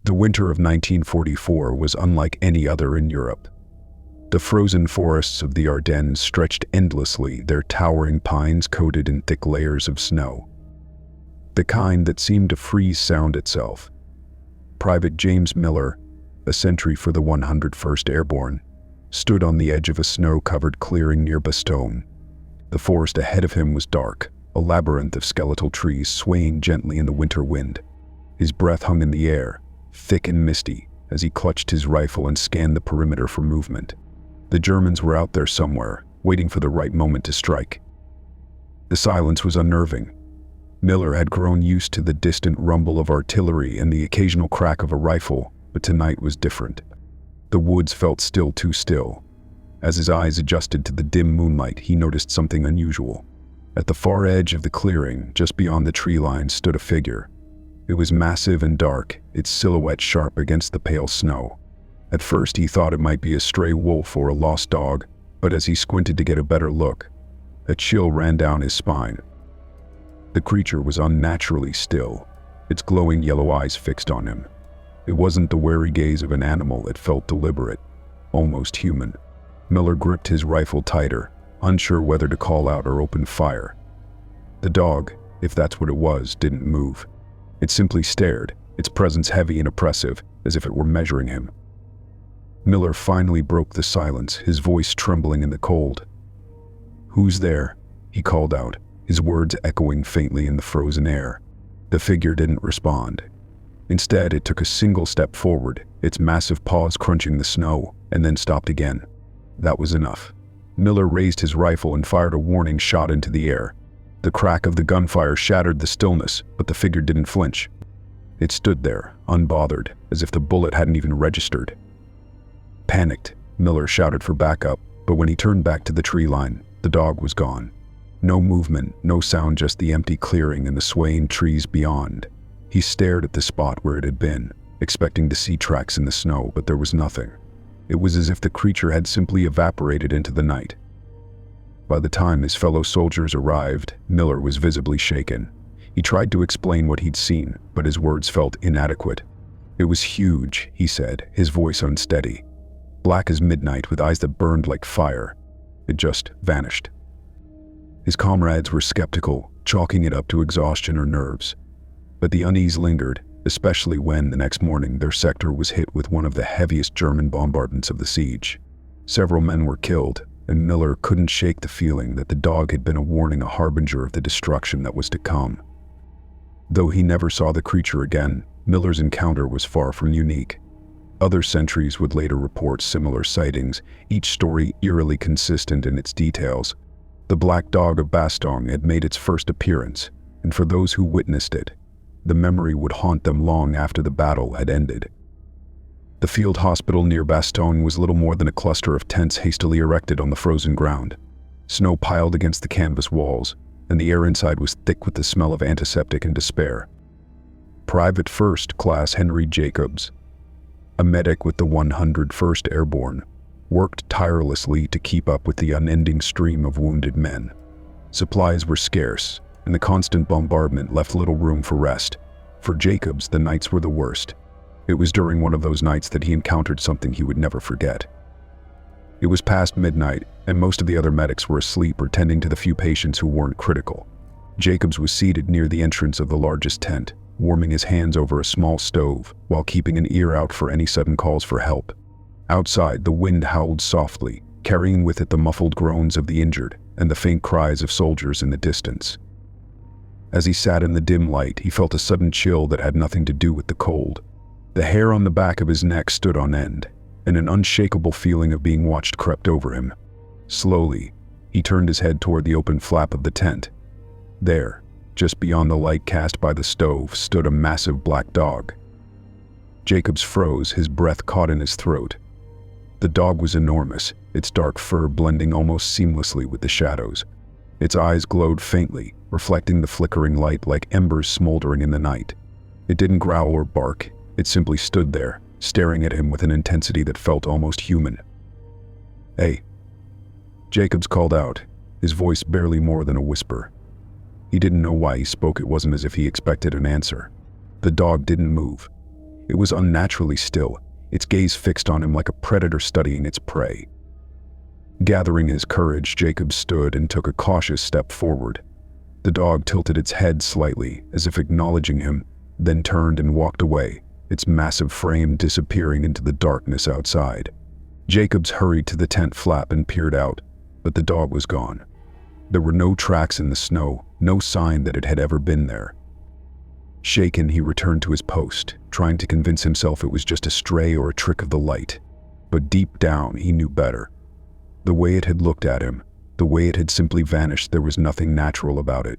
The winter of 1944 was unlike any other in Europe. The frozen forests of the Ardennes stretched endlessly, their towering pines coated in thick layers of snow, the kind that seemed to freeze sound itself. Private James Miller, a sentry for the 101st Airborne, stood on the edge of a snow-covered clearing near Bastogne. The forest ahead of him was dark, a labyrinth of skeletal trees swaying gently in the winter wind. His breath hung in the air, thick and misty, as he clutched his rifle and scanned the perimeter for movement. The Germans were out there somewhere, waiting for the right moment to strike. The silence was unnerving. Miller had grown used to the distant rumble of artillery and the occasional crack of a rifle, but tonight was different. The woods felt still too still. As his eyes adjusted to the dim moonlight, he noticed something unusual. At the far edge of the clearing, just beyond the tree line, stood a figure. It was massive and dark, its silhouette sharp against the pale snow. At first he thought it might be a stray wolf or a lost dog, but as he squinted to get a better look, a chill ran down his spine. The creature was unnaturally still, its glowing yellow eyes fixed on him. It wasn't the wary gaze of an animal, it felt deliberate, almost human. Miller gripped his rifle tighter, unsure whether to call out or open fire. The dog, if that's what it was, didn't move. It simply stared, its presence heavy and oppressive, as if it were measuring him. Miller finally broke the silence, his voice trembling in the cold. "Who's there?" he called out, his words echoing faintly in the frozen air. The figure didn't respond. Instead, it took a single step forward, its massive paws crunching the snow, and then stopped again. That was enough. Miller raised his rifle and fired a warning shot into the air. The crack of the gunfire shattered the stillness, but the figure didn't flinch. It stood there, unbothered, as if the bullet hadn't even registered. Panicked, Miller shouted for backup, but when he turned back to the tree line, the dog was gone. No movement, no sound, just the empty clearing and the swaying trees beyond. He stared at the spot where it had been, expecting to see tracks in the snow, but there was nothing. It was as if the creature had simply evaporated into the night. By the time his fellow soldiers arrived, Miller was visibly shaken. He tried to explain what he'd seen, but his words felt inadequate. "It was huge," he said, his voice unsteady. "Black as midnight, with eyes that burned like fire. It just vanished." His comrades were skeptical, chalking it up to exhaustion or nerves. But the unease lingered, especially when, the next morning, their sector was hit with one of the heaviest German bombardments of the siege. Several men were killed, and Miller couldn't shake the feeling that the dog had been a warning, a harbinger of the destruction that was to come. Though he never saw the creature again, Miller's encounter was far from unique. Other sentries would later report similar sightings, each story eerily consistent in its details. The Black Dog of Bastogne had made its first appearance, and for those who witnessed it, the memory would haunt them long after the battle had ended. The field hospital near Bastogne was little more than a cluster of tents hastily erected on the frozen ground. Snow piled against the canvas walls, and the air inside was thick with the smell of antiseptic and despair. Private First Class Henry Jacobs, a medic with the 101st Airborne, worked tirelessly to keep up with the unending stream of wounded men. Supplies were scarce, and the constant bombardment left little room for rest. For Jacobs, the nights were the worst. It was during one of those nights that he encountered something he would never forget. It was past midnight, and most of the other medics were asleep or tending to the few patients who weren't critical. Jacobs was seated near the entrance of the largest tent, warming his hands over a small stove, while keeping an ear out for any sudden calls for help. Outside, the wind howled softly, carrying with it the muffled groans of the injured and the faint cries of soldiers in the distance. As he sat in the dim light, he felt a sudden chill that had nothing to do with the cold. The hair on the back of his neck stood on end, and an unshakable feeling of being watched crept over him. Slowly, he turned his head toward the open flap of the tent. There, just beyond the light cast by the stove, stood a massive black dog. Jacobs froze, his breath caught in his throat. The dog was enormous, its dark fur blending almost seamlessly with the shadows. Its eyes glowed faintly, reflecting the flickering light like embers smoldering in the night. It didn't growl or bark, it simply stood there, staring at him with an intensity that felt almost human. "Hey," Jacobs called out, his voice barely more than a whisper. He didn't know why he spoke. It wasn't as if he expected an answer. The dog didn't move. It was unnaturally still, its gaze fixed on him like a predator studying its prey. Gathering his courage, Jacob stood and took a cautious step forward. The dog tilted its head slightly, as if acknowledging him, then turned and walked away, its massive frame disappearing into the darkness outside. Jacobs hurried to the tent flap and peered out, but the dog was gone. There were no tracks in the snow, no sign that it had ever been there. Shaken, he returned to his post, trying to convince himself it was just a stray or a trick of the light. But deep down, he knew better. The way it had looked at him, the way it had simply vanished, there was nothing natural about it.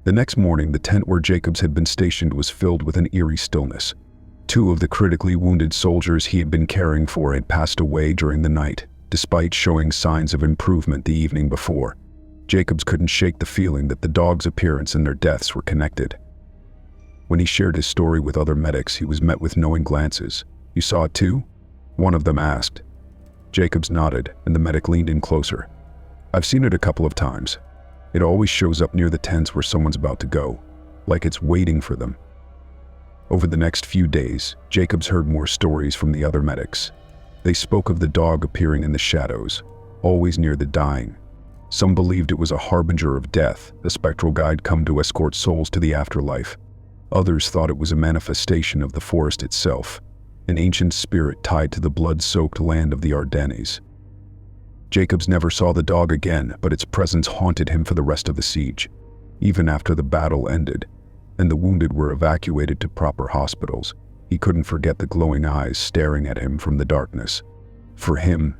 The next morning, the tent where Jacobs had been stationed was filled with an eerie stillness. 2 of the critically wounded soldiers he had been caring for had passed away during the night, despite showing signs of improvement the evening before. Jacobs couldn't shake the feeling that the dog's appearance and their deaths were connected. When he shared his story with other medics, he was met with knowing glances. "You saw it too?" one of them asked. Jacobs nodded, and the medic leaned in closer. "I've seen it a couple of times. It always shows up near the tents where someone's about to go, like it's waiting for them." Over the next few days, Jacobs heard more stories from the other medics. They spoke of the dog appearing in the shadows, always near the dying. Some believed it was a harbinger of death, a spectral guide come to escort souls to the afterlife. Others thought it was a manifestation of the forest itself, an ancient spirit tied to the blood-soaked land of the Ardennes. Jacobs never saw the dog again, but its presence haunted him for the rest of the siege. Even after the battle ended, and the wounded were evacuated to proper hospitals, he couldn't forget the glowing eyes staring at him from the darkness. For him,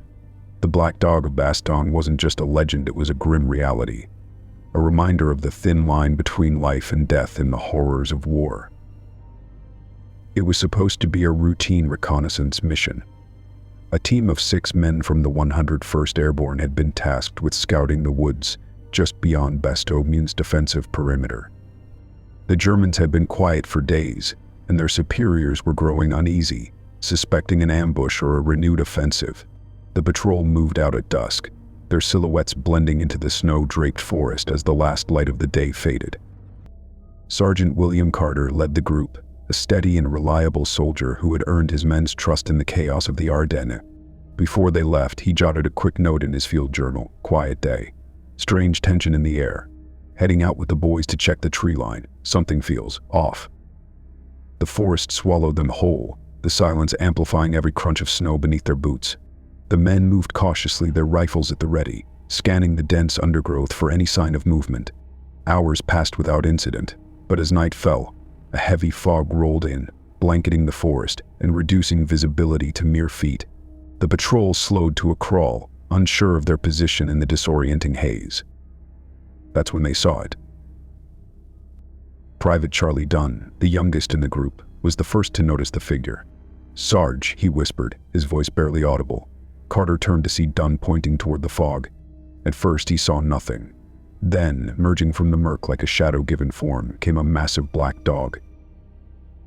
the Black Dog of Bastogne wasn't just a legend, it was a grim reality. A reminder of the thin line between life and death and the horrors of war. It was supposed to be a routine reconnaissance mission. A team of 6 men from the 101st Airborne had been tasked with scouting the woods just beyond Bastogne's defensive perimeter. The Germans had been quiet for days, and their superiors were growing uneasy, suspecting an ambush or a renewed offensive. The patrol moved out at dusk, their silhouettes blending into the snow-draped forest as the last light of the day faded. Sergeant William Carter led the group, a steady and reliable soldier who had earned his men's trust in the chaos of the Ardennes. Before they left, he jotted a quick note in his field journal: "Quiet day. Strange tension in the air. Heading out with the boys to check the tree line. Something feels off." The forest swallowed them whole, the silence amplifying every crunch of snow beneath their boots. The men moved cautiously, their rifles at the ready, scanning the dense undergrowth for any sign of movement. Hours passed without incident, but as night fell, a heavy fog rolled in, blanketing the forest and reducing visibility to mere feet. The patrol slowed to a crawl, unsure of their position in the disorienting haze. That's when they saw it. Private Charlie Dunn, the youngest in the group, was the first to notice the figure. "Sarge," he whispered, his voice barely audible. Carter turned to see Dunn pointing toward the fog. At first he saw nothing. Then, emerging from the murk like a shadow-given form, came a massive black dog.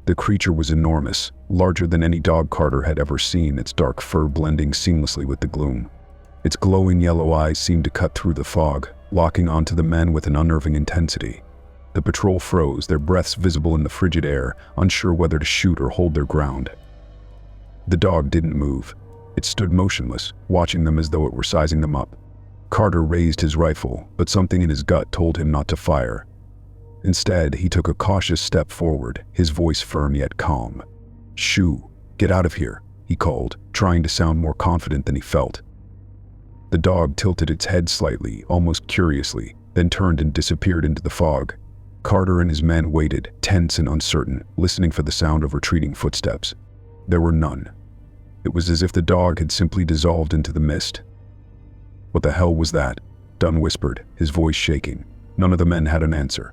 The creature was enormous, larger than any dog Carter had ever seen, its dark fur blending seamlessly with the gloom. Its glowing yellow eyes seemed to cut through the fog, locking onto the men with an unnerving intensity. The patrol froze, their breaths visible in the frigid air, unsure whether to shoot or hold their ground. The dog didn't move. It stood motionless, watching them as though it were sizing them up. Carter raised his rifle, but something in his gut told him not to fire. Instead, he took a cautious step forward, his voice firm yet calm. "Shoo, get out of here," he called, trying to sound more confident than he felt. The dog tilted its head slightly, almost curiously, then turned and disappeared into the fog. Carter and his men waited, tense and uncertain, listening for the sound of retreating footsteps. There were none. It was as if the dog had simply dissolved into the mist. "What the hell was that?" Dunn whispered, his voice shaking. None of the men had an answer.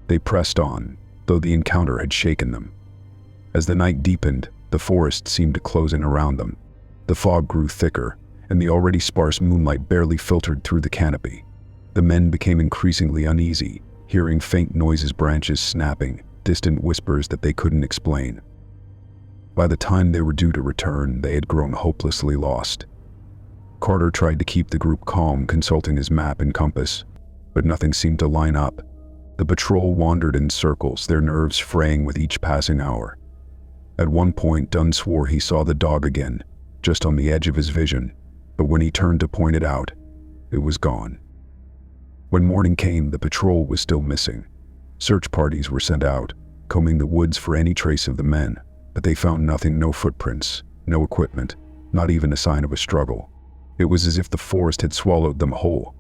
They pressed on, though the encounter had shaken them. As the night deepened, the forest seemed to close in around them. The fog grew thicker, and the already sparse moonlight barely filtered through the canopy. The men became increasingly uneasy, hearing faint noises, branches snapping, distant whispers that they couldn't explain. By the time they were due to return, they had grown hopelessly lost. Carter tried to keep the group calm, consulting his map and compass, but nothing seemed to line up. The patrol wandered in circles, their nerves fraying with each passing hour. At one point, Dunn swore he saw the dog again, just on the edge of his vision, but when he turned to point it out, it was gone. When morning came, the patrol was still missing. Search parties were sent out, combing the woods for any trace of the men, but they found nothing, no footprints, no equipment, not even a sign of a struggle. It was as if the forest had swallowed them whole.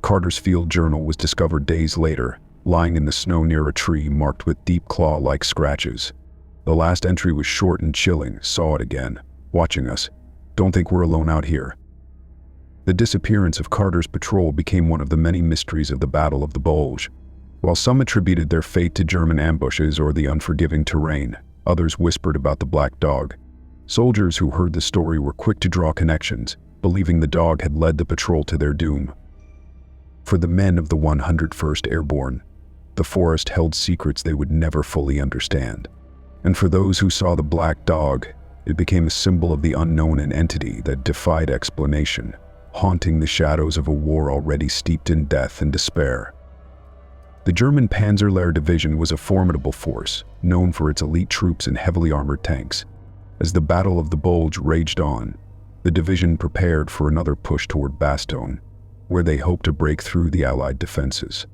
Carter's field journal was discovered days later, lying in the snow near a tree marked with deep claw-like scratches. The last entry was short and chilling. Saw it again. Watching us. Don't think we're alone out here. The disappearance of Carter's patrol became one of the many mysteries of the Battle of the Bulge. While some attributed their fate to German ambushes or the unforgiving terrain, others whispered about the black dog. Soldiers who heard the story were quick to draw connections, believing the dog had led the patrol to their doom. For the men of the 101st Airborne, the forest held secrets they would never fully understand. And for those who saw the black dog, it became a symbol of the unknown, an entity that defied explanation, haunting the shadows of a war already steeped in death and despair. The German Panzer Division was a formidable force, known for its elite troops and heavily armored tanks. As the Battle of the Bulge raged on, the division prepared for another push toward Bastogne, where they hoped to break through the Allied defenses.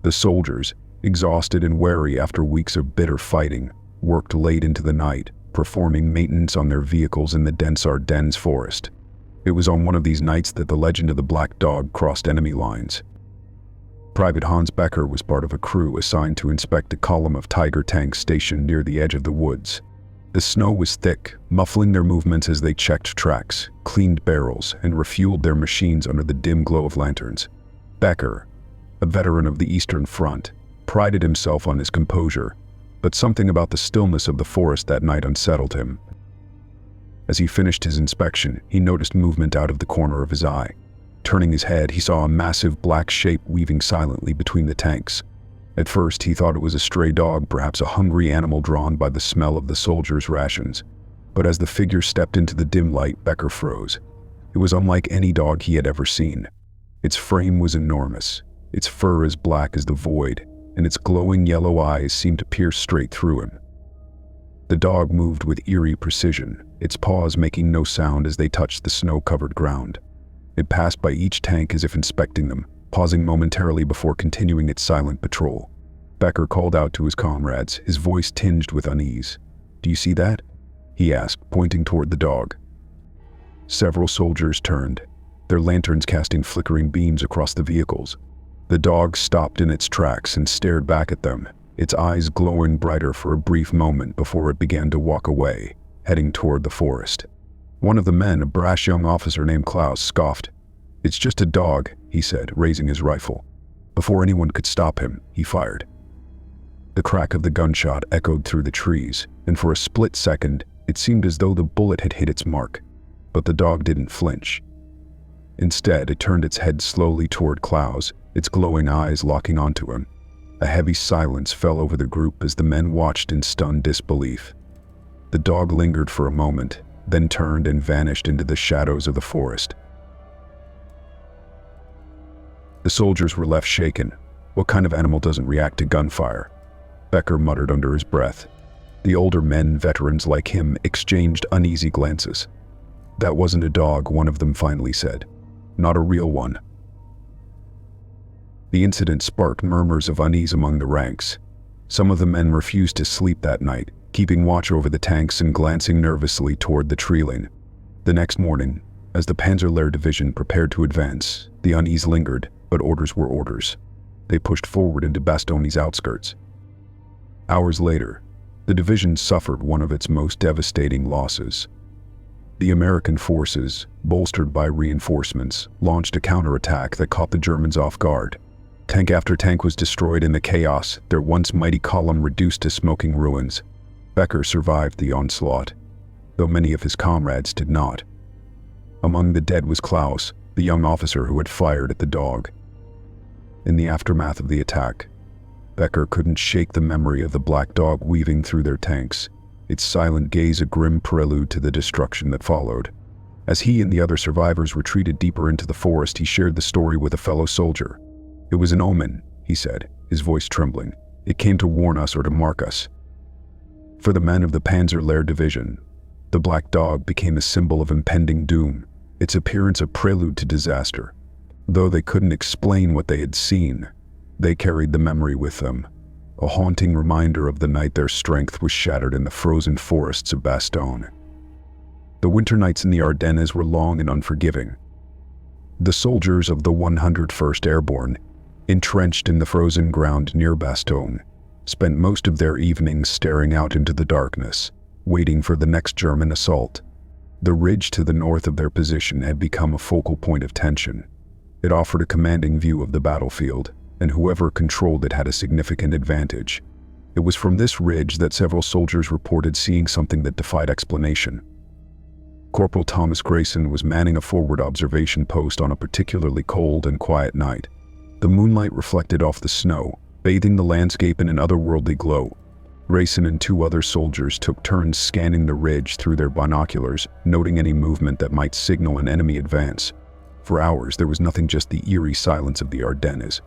The soldiers, exhausted and weary after weeks of bitter fighting, worked late into the night, performing maintenance on their vehicles in the dense Ardennes forest. It was on one of these nights that the legend of the Black Dog crossed enemy lines. Private Hans Becker was part of a crew assigned to inspect a column of Tiger tanks stationed near the edge of the woods. The snow was thick, muffling their movements as they checked tracks, cleaned barrels, and refueled their machines under the dim glow of lanterns. Becker, a veteran of the Eastern Front, prided himself on his composure, but something about the stillness of the forest that night unsettled him. As he finished his inspection, he noticed movement out of the corner of his eye. Turning his head, he saw a massive black shape weaving silently between the tanks. At first, he thought it was a stray dog, perhaps a hungry animal drawn by the smell of the soldiers' rations. But as the figure stepped into the dim light, Becker froze. It was unlike any dog he had ever seen. Its frame was enormous, its fur as black as the void, and its glowing yellow eyes seemed to pierce straight through him. The dog moved with eerie precision, its paws making no sound as they touched the snow-covered ground. It passed by each tank as if inspecting them, pausing momentarily before continuing its silent patrol. Becker called out to his comrades, his voice tinged with unease. "Do you see that?" he asked, pointing toward the dog. Several soldiers turned, their lanterns casting flickering beams across the vehicles. The dog stopped in its tracks and stared back at them, its eyes glowing brighter for a brief moment before it began to walk away, heading toward the forest. One of the men, a brash young officer named Klaus, scoffed. "It's just a dog," he said, raising his rifle. Before anyone could stop him, he fired. The crack of the gunshot echoed through the trees, and for a split second, it seemed as though the bullet had hit its mark. But the dog didn't flinch. Instead, it turned its head slowly toward Klaus, its glowing eyes locking onto him. A heavy silence fell over the group as the men watched in stunned disbelief. The dog lingered for a moment, then turned and vanished into the shadows of the forest. The soldiers were left shaken. What kind of animal doesn't react to gunfire? Becker muttered under his breath. The older men, veterans like him, exchanged uneasy glances. "That wasn't a dog," one of them finally said. "Not a real one." The incident sparked murmurs of unease among the ranks. Some of the men refused to sleep that night, keeping watch over the tanks and glancing nervously toward the tree line. The next morning, as the Panzer Division prepared to advance, the unease lingered, but orders were orders. They pushed forward into Bastogne's outskirts. Hours later, the division suffered one of its most devastating losses. The American forces, bolstered by reinforcements, launched a counterattack that caught the Germans off guard. Tank after tank was destroyed in the chaos, their once mighty column reduced to smoking ruins. Becker survived the onslaught, though many of his comrades did not. Among the dead was Klaus, the young officer who had fired at the dog. In the aftermath of the attack, Becker couldn't shake the memory of the black dog weaving through their tanks, its silent gaze a grim prelude to the destruction that followed. As he and the other survivors retreated deeper into the forest, he shared the story with a fellow soldier. "It was an omen," he said, his voice trembling. "It came to warn us or to mark us." For the men of the Panzer Lehr division, the black dog became a symbol of impending doom, its appearance a prelude to disaster. Though they couldn't explain what they had seen, they carried the memory with them, a haunting reminder of the night their strength was shattered in the frozen forests of Bastogne. The winter nights in the Ardennes were long and unforgiving. The soldiers of the 101st Airborne, entrenched in the frozen ground near Bastogne, spent most of their evenings staring out into the darkness, waiting for the next German assault. The ridge to the north of their position had become a focal point of tension. It offered a commanding view of the battlefield, and whoever controlled it had a significant advantage. It was from this ridge that several soldiers reported seeing something that defied explanation. Corporal Thomas Grayson was manning a forward observation post on a particularly cold and quiet night. The moonlight reflected off the snow, bathing the landscape in an otherworldly glow. Grayson and two other soldiers took turns scanning the ridge through their binoculars, noting any movement that might signal an enemy advance. For hours, there was nothing, just the eerie silence of the Ardennes.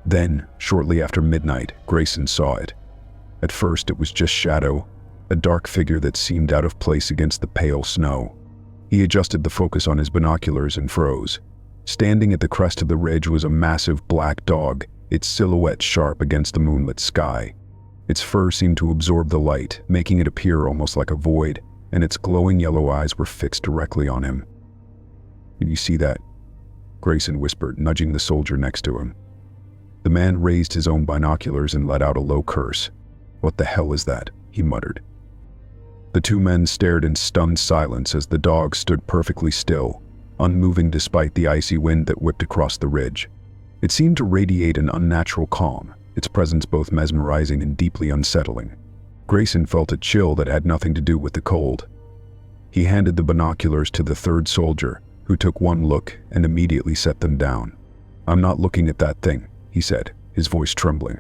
Then, shortly after midnight, Grayson saw it. At first, it was just shadow, a dark figure that seemed out of place against the pale snow. He adjusted the focus on his binoculars and froze. Standing at the crest of the ridge was a massive black dog, its silhouette sharp against the moonlit sky. Its fur seemed to absorb the light, making it appear almost like a void, and its glowing yellow eyes were fixed directly on him. "Did you see that?" Grayson whispered, nudging the soldier next to him. The man raised his own binoculars and let out a low curse. "What the hell is that?" he muttered. The two men stared in stunned silence as the dog stood perfectly still, unmoving despite the icy wind that whipped across the ridge. It seemed to radiate an unnatural calm, its presence both mesmerizing and deeply unsettling. Grayson felt a chill that had nothing to do with the cold. He handed the binoculars to the third soldier, who took one look and immediately set them down. "I'm not looking at that thing," he said, his voice trembling.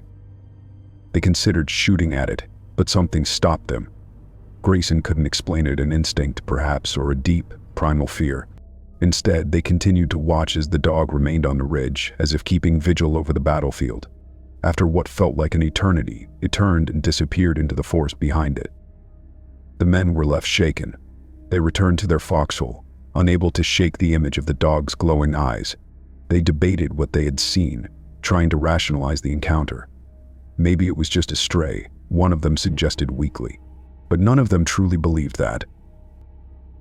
They considered shooting at it, but something stopped them. Grayson couldn't explain it, an instinct perhaps, or a deep, primal fear. Instead, they continued to watch as the dog remained on the ridge, as if keeping vigil over the battlefield. After what felt like an eternity, it turned and disappeared into the forest behind it. The men were left shaken. They returned to their foxhole, unable to shake the image of the dog's glowing eyes. They debated what they had seen, trying to rationalize the encounter. Maybe it was just a stray, one of them suggested weakly. But none of them truly believed that.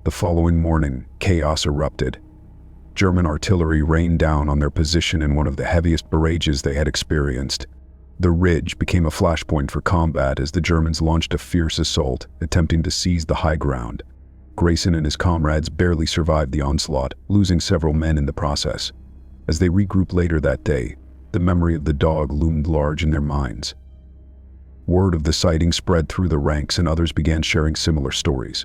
The following morning, chaos erupted. German artillery rained down on their position in one of the heaviest barrages they had experienced. The ridge became a flashpoint for combat as the Germans launched a fierce assault, attempting to seize the high ground. Grayson and his comrades barely survived the onslaught, losing several men in the process. As they regrouped later that day, the memory of the dog loomed large in their minds. Word of the sighting spread through the ranks and others began sharing similar stories.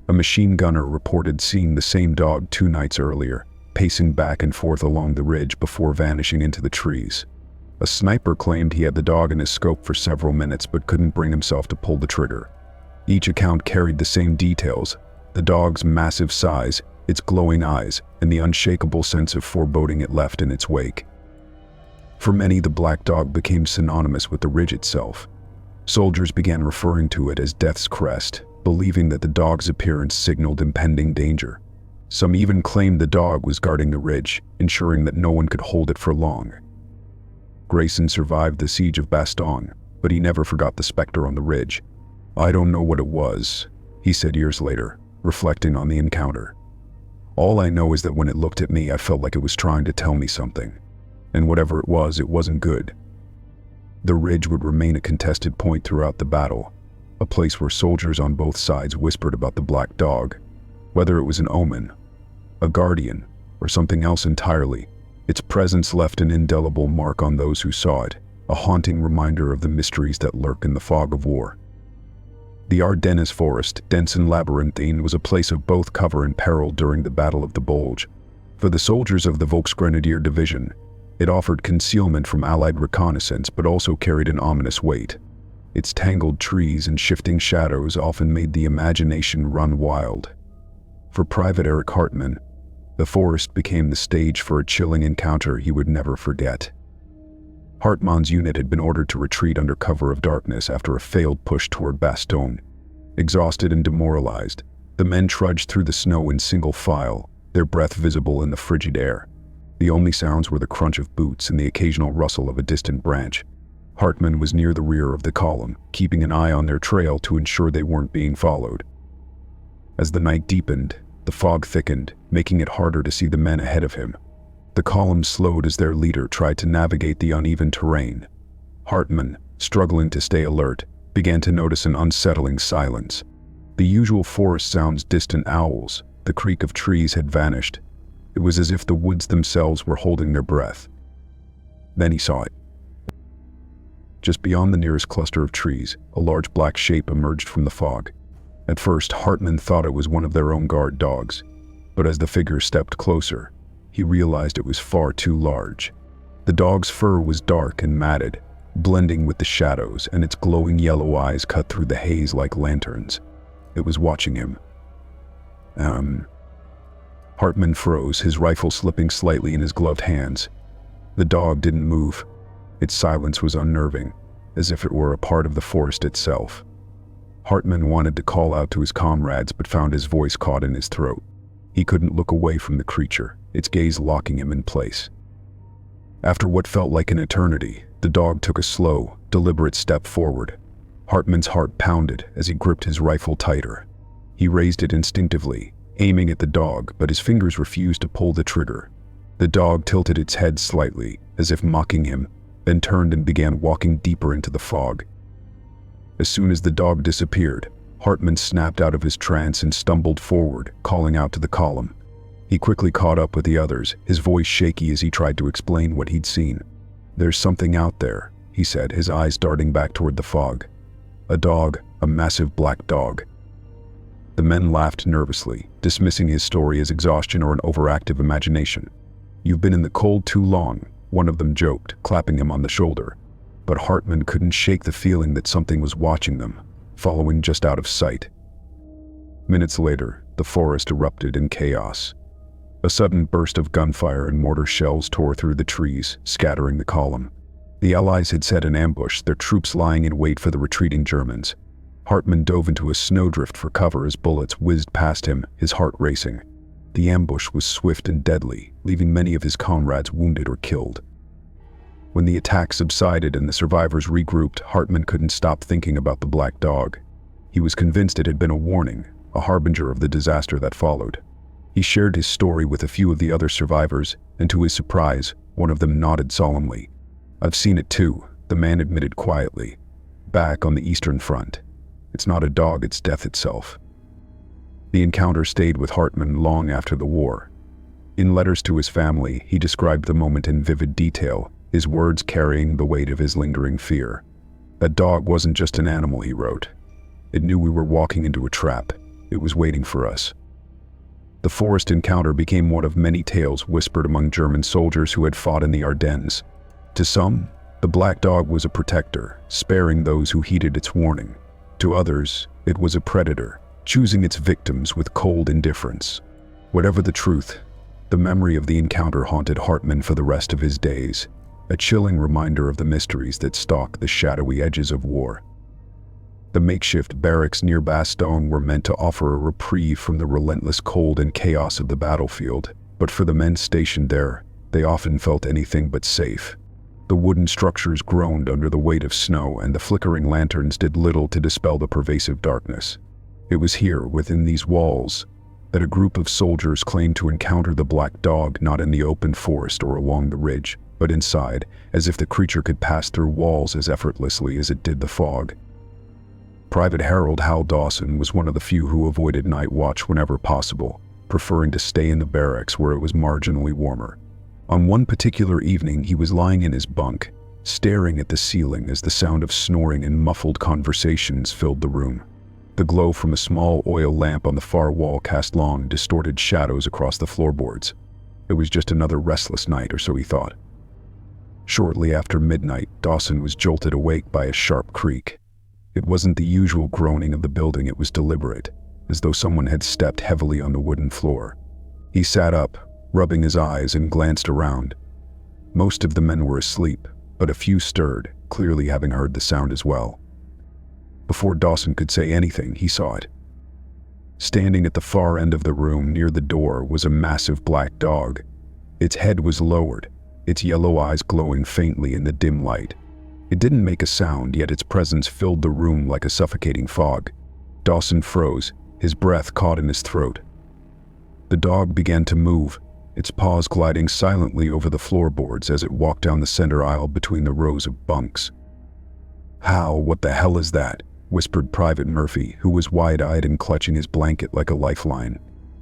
A machine gunner reported seeing the same dog 2 nights earlier, pacing back and forth along the ridge before vanishing into the trees. A sniper claimed he had the dog in his scope for several minutes but couldn't bring himself to pull the trigger. Each account carried the same details: the dog's massive size, its glowing eyes, and the unshakable sense of foreboding it left in its wake. For many, the black dog became synonymous with the ridge itself. Soldiers began referring to it as Death's Crest, believing that the dog's appearance signaled impending danger. Some even claimed the dog was guarding the ridge, ensuring that no one could hold it for long. Grayson survived the siege of Bastogne, but he never forgot the spectre on the ridge. "I don't know what it was," he said years later, reflecting on the encounter. "All I know is that when it looked at me, I felt like it was trying to tell me something. And whatever it wasn't good." The ridge would remain a contested point throughout the battle, a place where soldiers on both sides whispered about the black dog. Whether it was an omen, a guardian, or something else entirely, its presence left an indelible mark on those who saw it, a haunting reminder of the mysteries that lurk in the fog of war. The Ardennes forest, dense and labyrinthine, was a place of both cover and peril during the Battle of the Bulge. For the soldiers of the Volksgrenadier Division, it offered concealment from Allied reconnaissance but also carried an ominous weight. Its tangled trees and shifting shadows often made the imagination run wild. For Private Eric Hartmann, the forest became the stage for a chilling encounter he would never forget. Hartmann's unit had been ordered to retreat under cover of darkness after a failed push toward Bastogne. Exhausted and demoralized, the men trudged through the snow in single file, their breath visible in the frigid air. The only sounds were the crunch of boots and the occasional rustle of a distant branch. Hartmann was near the rear of the column, keeping an eye on their trail to ensure they weren't being followed. As the night deepened, the fog thickened, making it harder to see the men ahead of him. The column slowed as their leader tried to navigate the uneven terrain. Hartmann, struggling to stay alert, began to notice an unsettling silence. The usual forest sounds, distant owls, the creak of trees had vanished. It was as if the woods themselves were holding their breath. Then he saw it. Just beyond the nearest cluster of trees, a large black shape emerged from the fog. At first, Hartmann thought it was one of their own guard dogs, but as the figure stepped closer, he realized it was far too large. The dog's fur was dark and matted, blending with the shadows, and its glowing yellow eyes cut through the haze like lanterns. It was watching him. Hartmann froze, his rifle slipping slightly in his gloved hands. The dog didn't move. Its silence was unnerving, as if it were a part of the forest itself. Hartmann wanted to call out to his comrades, but found his voice caught in his throat. He couldn't look away from the creature, its gaze locking him in place. After what felt like an eternity, the dog took a slow, deliberate step forward. Hartmann's heart pounded as he gripped his rifle tighter. He raised it instinctively, aiming at the dog, but his fingers refused to pull the trigger. The dog tilted its head slightly, as if mocking him, then turned and began walking deeper into the fog. As soon as the dog disappeared, Hartmann snapped out of his trance and stumbled forward, calling out to the column. He quickly caught up with the others, his voice shaky as he tried to explain what he'd seen. "There's something out there," he said, his eyes darting back toward the fog. "A dog, a massive black dog." The men laughed nervously, dismissing his story as exhaustion or an overactive imagination. "You've been in the cold too long," one of them joked, clapping him on the shoulder. But Hartmann couldn't shake the feeling that something was watching them, following just out of sight. Minutes later, the forest erupted in chaos. A sudden burst of gunfire and mortar shells tore through the trees, scattering the column. The Allies had set an ambush, their troops lying in wait for the retreating Germans. Hartmann dove into a snowdrift for cover as bullets whizzed past him, his heart racing. The ambush was swift and deadly, leaving many of his comrades wounded or killed. When the attack subsided and the survivors regrouped, Hartmann couldn't stop thinking about the black dog. He was convinced it had been a warning, a harbinger of the disaster that followed. He shared his story with a few of the other survivors, and to his surprise, one of them nodded solemnly. "I've seen it too," the man admitted quietly. "Back on the Eastern Front. It's not a dog, it's death itself." The encounter stayed with Hartmann long after the war. In letters to his family, he described the moment in vivid detail, his words carrying the weight of his lingering fear. "That dog wasn't just an animal," he wrote. "It knew we were walking into a trap. It was waiting for us." The forest encounter became one of many tales whispered among German soldiers who had fought in the Ardennes. To some, the black dog was a protector, sparing those who heeded its warning. To others, it was a predator, choosing its victims with cold indifference. Whatever the truth, the memory of the encounter haunted Hartmann for the rest of his days, a chilling reminder of the mysteries that stalk the shadowy edges of war. The makeshift barracks near Bastogne were meant to offer a reprieve from the relentless cold and chaos of the battlefield, but for the men stationed there, they often felt anything but safe. The wooden structures groaned under the weight of snow, and the flickering lanterns did little to dispel the pervasive darkness. It was here, within these walls, that a group of soldiers claimed to encounter the black dog, not in the open forest or along the ridge, but inside, as if the creature could pass through walls as effortlessly as it did the fog. Private Harold Hal Dawson was one of the few who avoided night watch whenever possible, preferring to stay in the barracks where it was marginally warmer. On one particular evening, he was lying in his bunk, staring at the ceiling as the sound of snoring and muffled conversations filled the room. The glow from a small oil lamp on the far wall cast long, distorted shadows across the floorboards. It was just another restless night, or so he thought. Shortly after midnight, Dawson was jolted awake by a sharp creak. It wasn't the usual groaning of the building, it was deliberate, as though someone had stepped heavily on the wooden floor. He sat up, rubbing his eyes, and glanced around. Most of the men were asleep, but a few stirred, clearly having heard the sound as well. Before Dawson could say anything, he saw it. Standing at the far end of the room near the door was a massive black dog. Its head was lowered, its yellow eyes glowing faintly in the dim light. It didn't make a sound, yet its presence filled the room like a suffocating fog. Dawson froze, his breath caught in his throat. The dog began to move, its paws gliding silently over the floorboards as it walked down the center aisle between the rows of bunks. What the hell is that?" whispered Private Murphy, who was wide-eyed and clutching his blanket like a lifeline.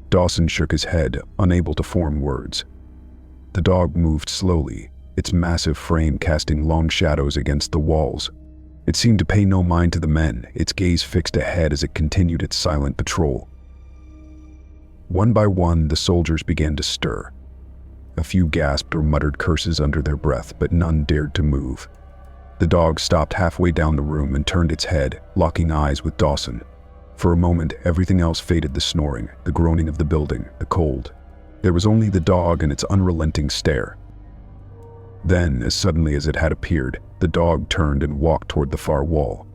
Dawson shook his head, unable to form words. The dog moved slowly, its massive frame casting long shadows against the walls. It seemed to pay no mind to the men, its gaze fixed ahead as it continued its silent patrol. One by one, the soldiers began to stir. A few gasped or muttered curses under their breath, but none dared to move. The dog stopped halfway down the room and turned its head, locking eyes with Dawson. For a moment, everything else faded: the snoring, the groaning of the building, the cold. There was only the dog and its unrelenting stare. Then, as suddenly as it had appeared, the dog turned and walked toward the far wall.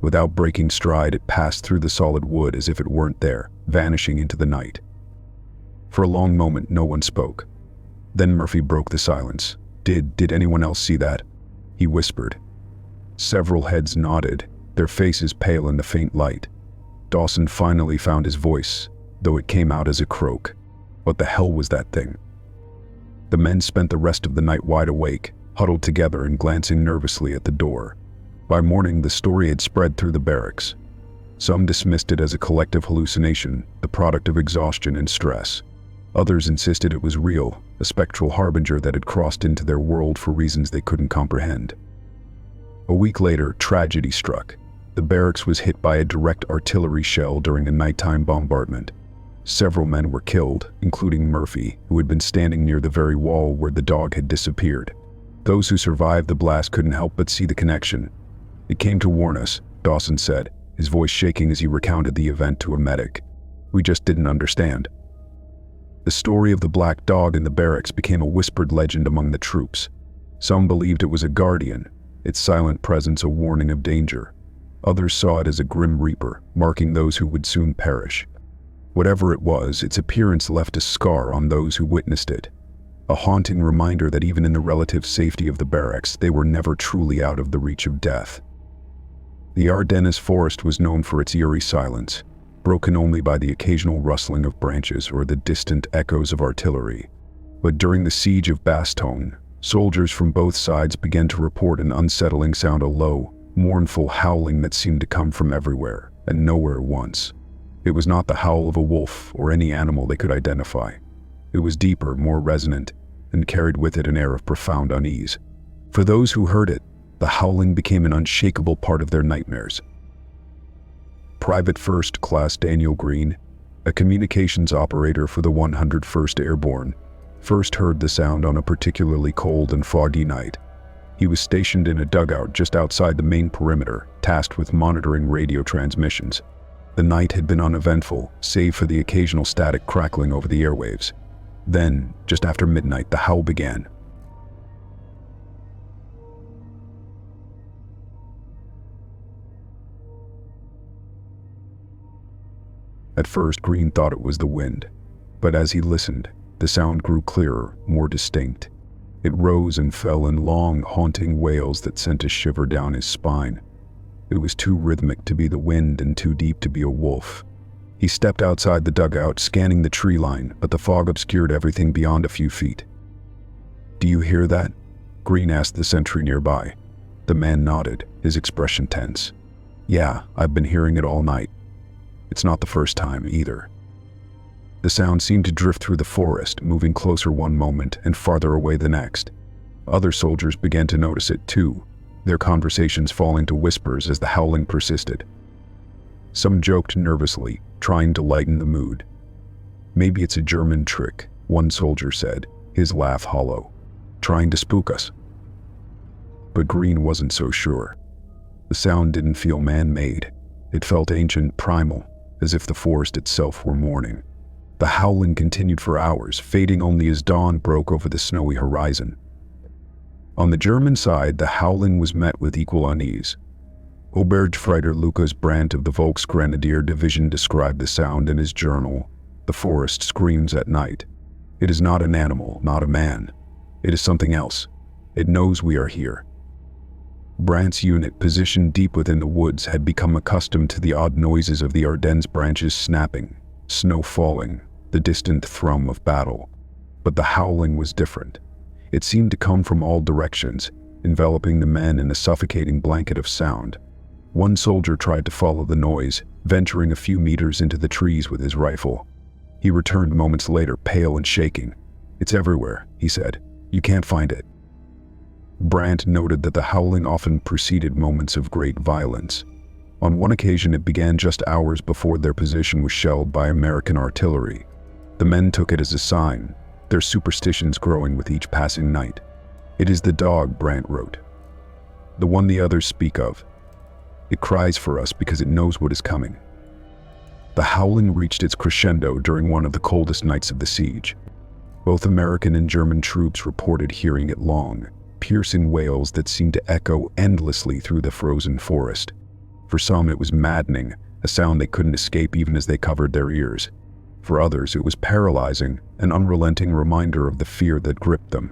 Without breaking stride, it passed through the solid wood as if it weren't there, vanishing into the night. For a long moment, no one spoke. Then Murphy broke the silence. Did anyone else see that?" he whispered. Several heads nodded, their faces pale in the faint light. Dawson finally found his voice, though it came out as a croak. What the hell was that thing? The men spent the rest of the night wide awake, huddled together and glancing nervously at the door. By morning, the story had spread through the barracks. Some dismissed it as a collective hallucination, the product of exhaustion and stress. Others insisted it was real, a spectral harbinger that had crossed into their world for reasons they couldn't comprehend. A week later, tragedy struck. The barracks was hit by a direct artillery shell during a nighttime bombardment. Several men were killed, including Murphy, who had been standing near the very wall where the dog had disappeared. Those who survived the blast couldn't help but see the connection. "It came to warn us," Dawson said, his voice shaking as he recounted the event to a medic. "We just didn't understand." The story of the black dog in the barracks became a whispered legend among the troops. Some believed it was a guardian, its silent presence a warning of danger. Others saw it as a grim reaper, marking those who would soon perish. Whatever it was, its appearance left a scar on those who witnessed it. A haunting reminder that even in the relative safety of the barracks, they were never truly out of the reach of death. The Ardennes forest was known for its eerie silence, broken only by the occasional rustling of branches or the distant echoes of artillery. But during the siege of Bastogne, soldiers from both sides began to report an unsettling sound, a low, mournful howling that seemed to come from everywhere and nowhere at once. It was not the howl of a wolf or any animal they could identify. It was deeper, more resonant, and carried with it an air of profound unease. For those who heard it, the howling became an unshakable part of their nightmares. Private First Class Daniel Green, a communications operator for the 101st Airborne, first heard the sound on a particularly cold and foggy night. He was stationed in a dugout just outside the main perimeter, tasked with monitoring radio transmissions. The night had been uneventful, save for the occasional static crackling over the airwaves. Then, just after midnight, the howl began. At first, Green thought it was the wind, but as he listened, the sound grew clearer, more distinct. It rose and fell in long, haunting wails that sent a shiver down his spine. It was too rhythmic to be the wind and too deep to be a wolf. He stepped outside the dugout, scanning the tree line, but the fog obscured everything beyond a few feet. "Do you hear that?" Green asked the sentry nearby. The man nodded, his expression tense. "Yeah, I've been hearing it all night. It's not the first time, either." The sound seemed to drift through the forest, moving closer one moment and farther away the next. Other soldiers began to notice it too, their conversations falling to whispers as the howling persisted. Some joked nervously, trying to lighten the mood. "Maybe it's a German trick," one soldier said, his laugh hollow. "Trying to spook us." But Green wasn't so sure. The sound didn't feel man-made. It felt ancient, primal, as if the forest itself were mourning. The howling continued for hours, fading only as dawn broke over the snowy horizon. On the German side, the howling was met with equal unease. Oberstfreiter Lukas Brandt of the Volksgrenadier Division described the sound in his journal. The forest screams at night. It is not an animal, not a man. It is something else. It knows we are here. Brandt's unit, positioned deep within the woods, had become accustomed to the odd noises of the Ardennes branches snapping, snow falling, the distant thrum of battle. But the howling was different. It seemed to come from all directions, enveloping the men in a suffocating blanket of sound. One soldier tried to follow the noise, venturing a few meters into the trees with his rifle. He returned moments later, pale and shaking. "It's everywhere," he said. "You can't find it." Brandt noted that the howling often preceded moments of great violence. On one occasion, it began just hours before their position was shelled by American artillery. The men took it as a sign, their superstitions growing with each passing night. "It is the dog," Brandt wrote. "The one the others speak of. It cries for us because it knows what is coming." The howling reached its crescendo during one of the coldest nights of the siege. Both American and German troops reported hearing it long, piercing wails that seemed to echo endlessly through the frozen forest. For some, it was maddening, a sound they couldn't escape even as they covered their ears. For others, it was paralyzing, an unrelenting reminder of the fear that gripped them.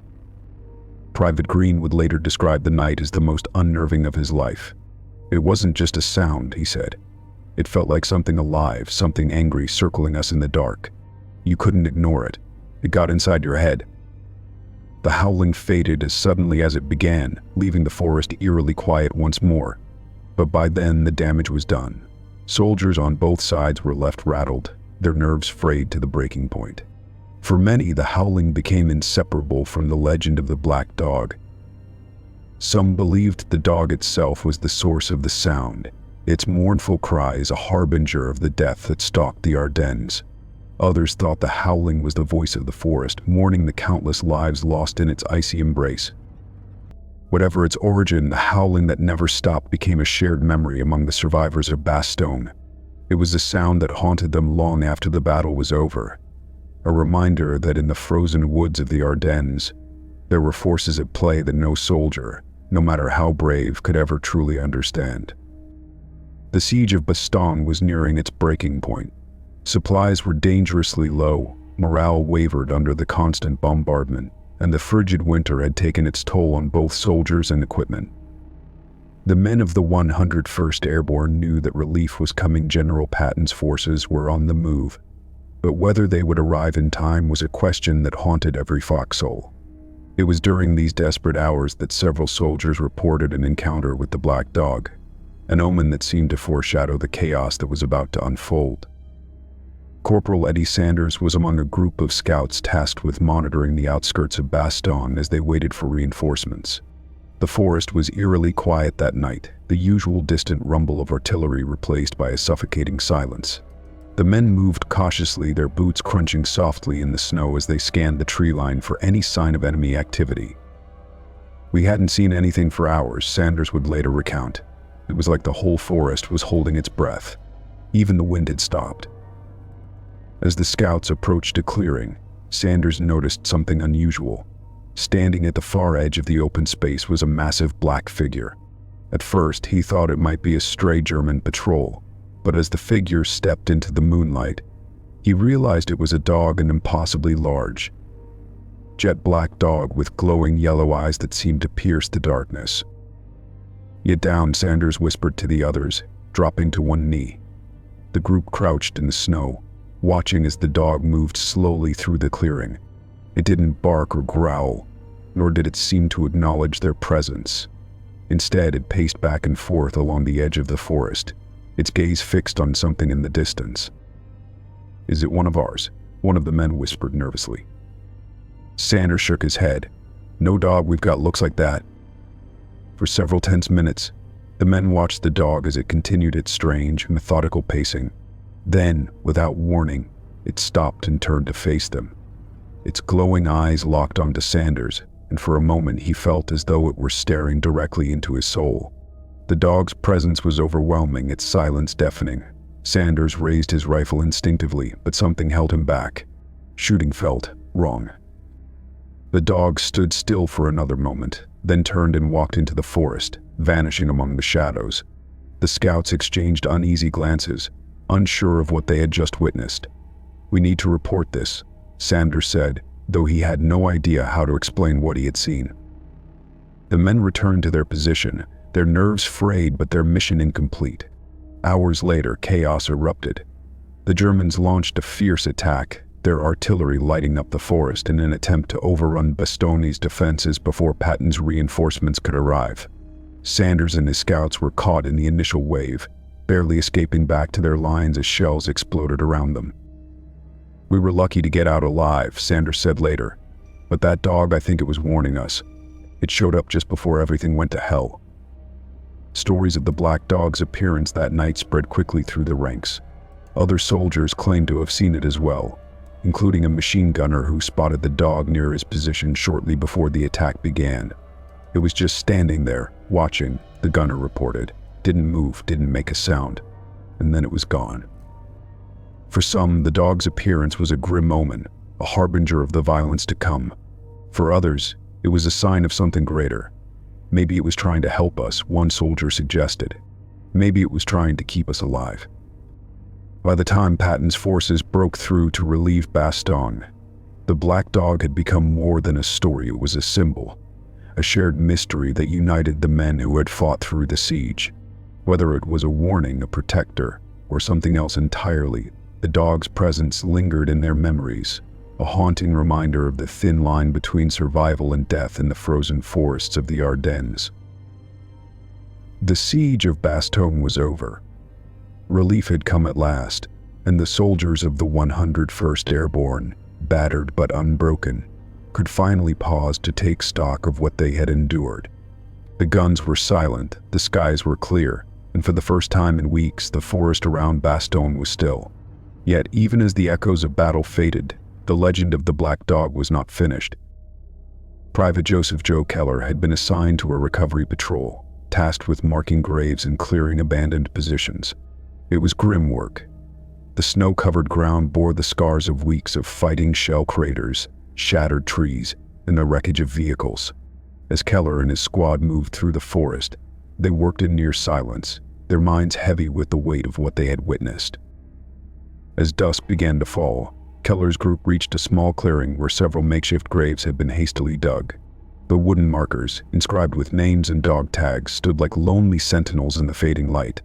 Private Green would later describe the night as the most unnerving of his life. "It wasn't just a sound," he said. "It felt like something alive, something angry circling us in the dark. You couldn't ignore it. It got inside your head." The howling faded as suddenly as it began, leaving the forest eerily quiet once more. But by then, the damage was done. Soldiers on both sides were left rattled, their nerves frayed to the breaking point. For many, the howling became inseparable from the legend of the black dog. Some believed the dog itself was the source of the sound, its mournful cries a harbinger of the death that stalked the Ardennes. Others thought the howling was the voice of the forest, mourning the countless lives lost in its icy embrace. Whatever its origin, the howling that never stopped became a shared memory among the survivors of Bastogne. It was a sound that haunted them long after the battle was over, a reminder that in the frozen woods of the Ardennes, there were forces at play that no soldier, no matter how brave, could ever truly understand. The siege of Bastogne was nearing its breaking point. Supplies were dangerously low, morale wavered under the constant bombardment, and the frigid winter had taken its toll on both soldiers and equipment. The men of the 101st Airborne knew that relief was coming. General Patton's forces were on the move, but whether they would arrive in time was a question that haunted every foxhole. It was during these desperate hours that several soldiers reported an encounter with the black dog, an omen that seemed to foreshadow the chaos that was about to unfold. Corporal Eddie Sanders was among a group of scouts tasked with monitoring the outskirts of Bastogne as they waited for reinforcements. The forest was eerily quiet that night, the usual distant rumble of artillery replaced by a suffocating silence. The men moved cautiously, their boots crunching softly in the snow as they scanned the tree line for any sign of enemy activity. "We hadn't seen anything for hours," Sanders would later recount. "It was like the whole forest was holding its breath. Even the wind had stopped." As the scouts approached a clearing, Sanders noticed something unusual. Standing at the far edge of the open space was a massive black figure. At first, he thought it might be a stray German patrol, but as the figure stepped into the moonlight, he realized it was a dog, and impossibly large. Jet black dog with glowing yellow eyes that seemed to pierce the darkness. "Get down," Sanders whispered to the others, dropping to one knee. The group crouched in the snow, watching as the dog moved slowly through the clearing. It didn't bark or growl, nor did it seem to acknowledge their presence. Instead, it paced back and forth along the edge of the forest, its gaze fixed on something in the distance. "Is it one of ours?" one of the men whispered nervously. Sanders shook his head. "No dog we've got looks like that." For several tense minutes, the men watched the dog as it continued its strange, methodical pacing. Then, without warning, it stopped and turned to face them. Its glowing eyes locked onto Sanders, and for a moment he felt as though it were staring directly into his soul. The dog's presence was overwhelming, its silence deafening. Sanders raised his rifle instinctively, but something held him back. Shooting felt wrong. The dog stood still for another moment, then turned and walked into the forest, vanishing among the shadows. The scouts exchanged uneasy glances, unsure of what they had just witnessed. "We need to report this," Sanders said, though he had no idea how to explain what he had seen. The men returned to their position, their nerves frayed but their mission incomplete. Hours later, chaos erupted. The Germans launched a fierce attack, their artillery lighting up the forest in an attempt to overrun Bastogne's defenses before Patton's reinforcements could arrive. Sanders and his scouts were caught in the initial wave, barely escaping back to their lines as shells exploded around them. "We were lucky to get out alive," Sanders said later. "But that dog, I think it was warning us. It showed up just before everything went to hell." Stories of the Black Dog's appearance that night spread quickly through the ranks. Other soldiers claimed to have seen it as well, including a machine gunner who spotted the dog near his position shortly before the attack began. "It was just standing there, watching," the gunner reported. "Didn't move, didn't make a sound. And then it was gone." For some, the dog's appearance was a grim omen, a harbinger of the violence to come. For others, it was a sign of something greater. "Maybe it was trying to help us," one soldier suggested. "Maybe it was trying to keep us alive." By the time Patton's forces broke through to relieve Bastogne, the Black Dog had become more than a story. It was a symbol, a shared mystery that united the men who had fought through the siege. Whether it was a warning, a protector, or something else entirely, the dog's presence lingered in their memories, a haunting reminder of the thin line between survival and death in the frozen forests of the Ardennes. The siege of Bastogne was over. Relief had come at last, and the soldiers of the 101st Airborne, battered but unbroken, could finally pause to take stock of what they had endured. The guns were silent, the skies were clear, and for the first time in weeks, the forest around Bastogne was still. Yet, even as the echoes of battle faded, the legend of the Black Dog was not finished. Private Joseph Joe Keller had been assigned to a recovery patrol, tasked with marking graves and clearing abandoned positions. It was grim work. The snow-covered ground bore the scars of weeks of fighting, shell craters, shattered trees, and the wreckage of vehicles. As Keller and his squad moved through the forest, they worked in near silence, their minds heavy with the weight of what they had witnessed. As dusk began to fall, Keller's group reached a small clearing where several makeshift graves had been hastily dug. The wooden markers, inscribed with names and dog tags, stood like lonely sentinels in the fading light.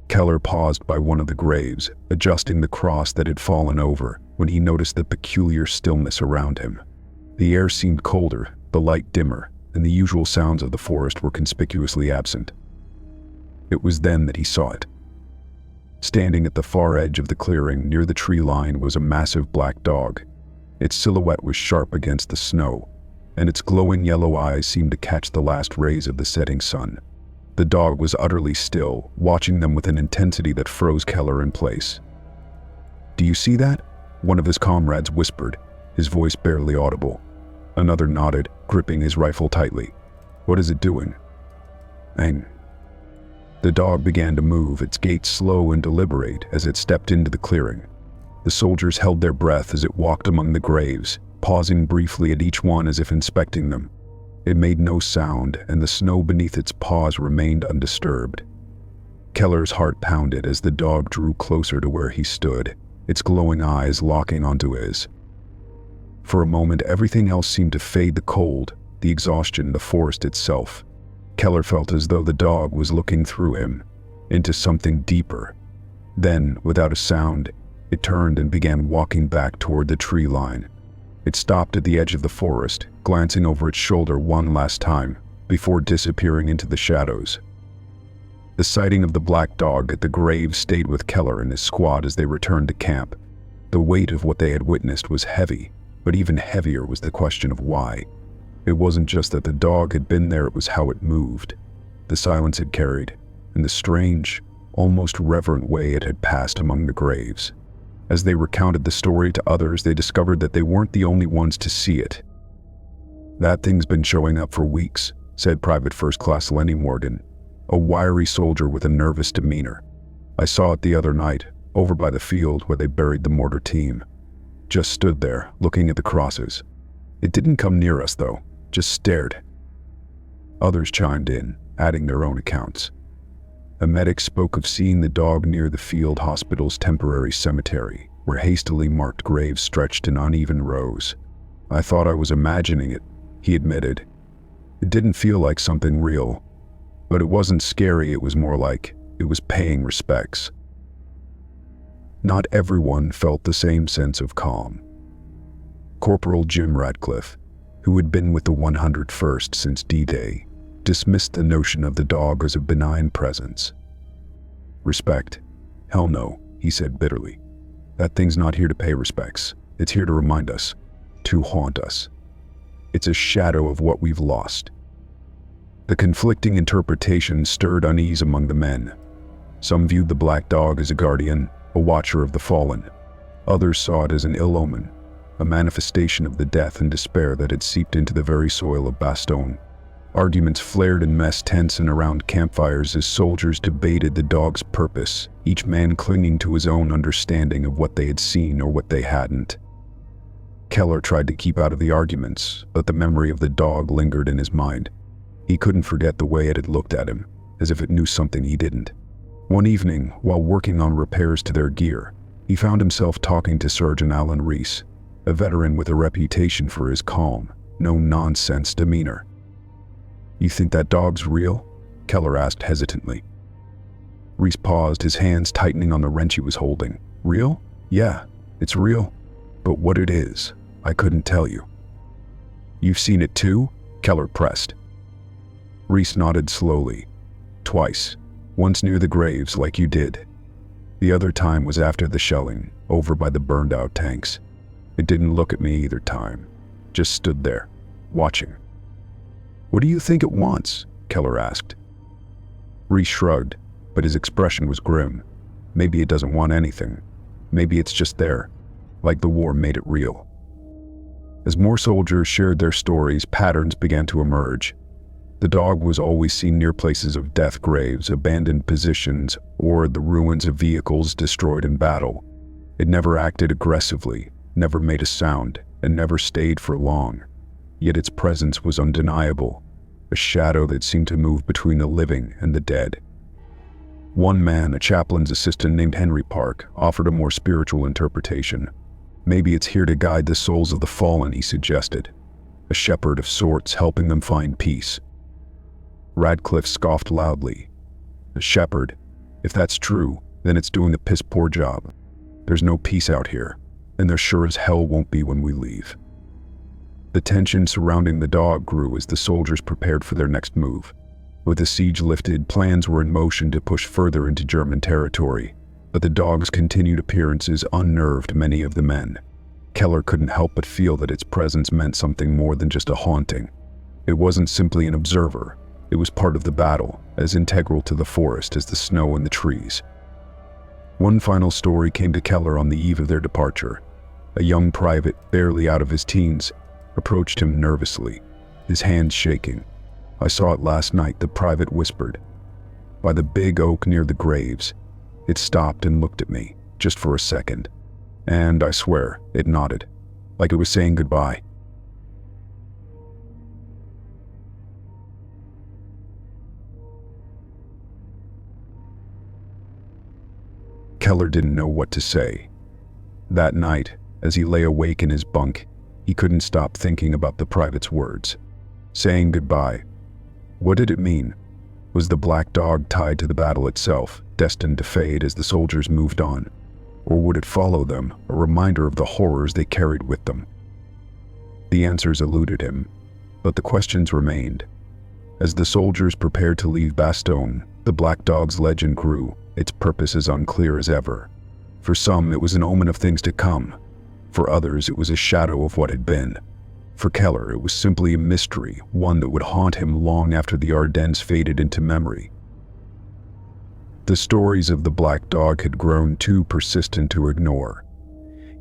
Keller paused by one of the graves, adjusting the cross that had fallen over, when he noticed the peculiar stillness around him. The air seemed colder, the light dimmer, and the usual sounds of the forest were conspicuously absent. It was then that he saw it. Standing at the far edge of the clearing near the tree line was a massive black dog. Its silhouette was sharp against the snow, and its glowing yellow eyes seemed to catch the last rays of the setting sun. The dog was utterly still, watching them with an intensity that froze Keller in place. "Do you see that?" one of his comrades whispered, his voice barely audible. Another nodded, gripping his rifle tightly. "What is it doing?" "Bang." The dog began to move, its gait slow and deliberate as it stepped into the clearing. The soldiers held their breath as it walked among the graves, pausing briefly at each one as if inspecting them. It made no sound, and the snow beneath its paws remained undisturbed. Keller's heart pounded as the dog drew closer to where he stood, its glowing eyes locking onto his. For a moment, everything else seemed to fade: the cold, the exhaustion, the forest itself. Keller felt as though the dog was looking through him, into something deeper. Then, without a sound, it turned and began walking back toward the tree line. It stopped at the edge of the forest, glancing over its shoulder one last time, before disappearing into the shadows. The sighting of the black dog at the grave stayed with Keller and his squad as they returned to camp. The weight of what they had witnessed was heavy, but even heavier was the question of why. It wasn't just that the dog had been there, it was how it moved, the silence it carried, and the strange, almost reverent way it had passed among the graves. As they recounted the story to others, they discovered that they weren't the only ones to see it. "That thing's been showing up for weeks," said Private First Class Lenny Morgan, a wiry soldier with a nervous demeanor. "I saw it the other night, over by the field where they buried the mortar team. Just stood there, looking at the crosses. It didn't come near us, though, just stared." Others chimed in, adding their own accounts. A medic spoke of seeing the dog near the field hospital's temporary cemetery, where hastily marked graves stretched in uneven rows. "I thought I was imagining it," he admitted. "It didn't feel like something real. But it wasn't scary, it was more like it was paying respects." Not everyone felt the same sense of calm. Corporal Jim Radcliffe, who had been with the 101st since D-Day, dismissed the notion of the dog as a benign presence. "Respect? Hell no," he said bitterly. "That thing's not here to pay respects. It's here to remind us, to haunt us. It's a shadow of what we've lost." The conflicting interpretations stirred unease among the men. Some viewed the black dog as a guardian, a watcher of the fallen. Others saw it as an ill omen, a manifestation of the death and despair that had seeped into the very soil of Bastogne. Arguments flared in mess tents and around campfires as soldiers debated the dog's purpose, each man clinging to his own understanding of what they had seen or what they hadn't. Keller tried to keep out of the arguments, but the memory of the dog lingered in his mind. He couldn't forget the way it had looked at him, as if it knew something he didn't. One evening, while working on repairs to their gear, he found himself talking to Sergeant Alan Reese, a veteran with a reputation for his calm, no-nonsense demeanor. "You think that dog's real?" Keller asked hesitantly. Reese paused, his hands tightening on the wrench he was holding. "Real? Yeah, it's real. But what it is, I couldn't tell you." "You've seen it too?" Keller pressed. Reese nodded slowly. "Twice. Once near the graves, like you did. The other time was after the shelling, over by the burned-out tanks. It didn't look at me either time. Just stood there, watching." "What do you think it wants?" Keller asked. Reese shrugged, but his expression was grim. "Maybe it doesn't want anything. Maybe it's just there, like the war made it real." As more soldiers shared their stories, patterns began to emerge. The dog was always seen near places of death, graves, abandoned positions, or the ruins of vehicles destroyed in battle. It never acted aggressively, never made a sound, and never stayed for long. Yet its presence was undeniable, a shadow that seemed to move between the living and the dead. One man, a chaplain's assistant named Henry Park, offered a more spiritual interpretation. "Maybe it's here to guide the souls of the fallen," he suggested. "A shepherd of sorts, helping them find peace." Radcliffe scoffed loudly. "A shepherd? If that's true, then it's doing a piss-poor job. There's no peace out here, and there sure as hell won't be when we leave." The tension surrounding the dog grew as the soldiers prepared for their next move. With the siege lifted, plans were in motion to push further into German territory, but the dog's continued appearances unnerved many of the men. Keller couldn't help but feel that its presence meant something more than just a haunting. It wasn't simply an observer. It was part of the battle, as integral to the forest as the snow and the trees. One final story came to Keller on the eve of their departure. A young private, barely out of his teens, approached him nervously, his hands shaking. "I saw it last night," the private whispered. "By the big oak near the graves. It stopped and looked at me, just for a second. And I swear, it nodded, like it was saying goodbye." Keller didn't know what to say. That night, as he lay awake in his bunk, he couldn't stop thinking about the private's words. Saying goodbye. What did it mean? Was the black dog tied to the battle itself, destined to fade as the soldiers moved on? Or would it follow them, a reminder of the horrors they carried with them? The answers eluded him, but the questions remained. As the soldiers prepared to leave Bastogne, the black dog's legend grew, its purpose as unclear as ever. For some, it was an omen of things to come. For others, it was a shadow of what had been. For Keller, it was simply a mystery, one that would haunt him long after the Ardennes faded into memory. The stories of the black dog had grown too persistent to ignore,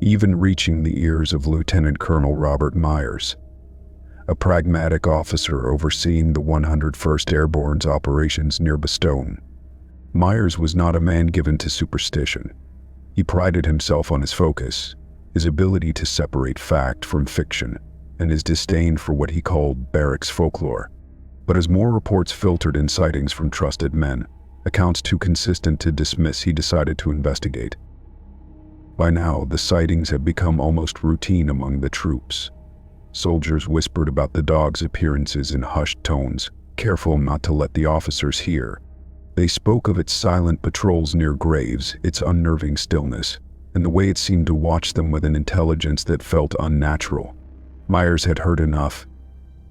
even reaching the ears of Lieutenant Colonel Robert Myers, a pragmatic officer overseeing the 101st Airborne's operations near Bastogne. Myers was not a man given to superstition. He prided himself on his focus, his ability to separate fact from fiction, and his disdain for what he called barracks folklore. But as more reports filtered in sightings from trusted men, accounts too consistent to dismiss, he decided to investigate. By now, the sightings had become almost routine among the troops. Soldiers whispered about the dog's appearances in hushed tones, careful not to let the officers hear. They spoke of its silent patrols near graves, its unnerving stillness, and the way it seemed to watch them with an intelligence that felt unnatural. Myers had heard enough.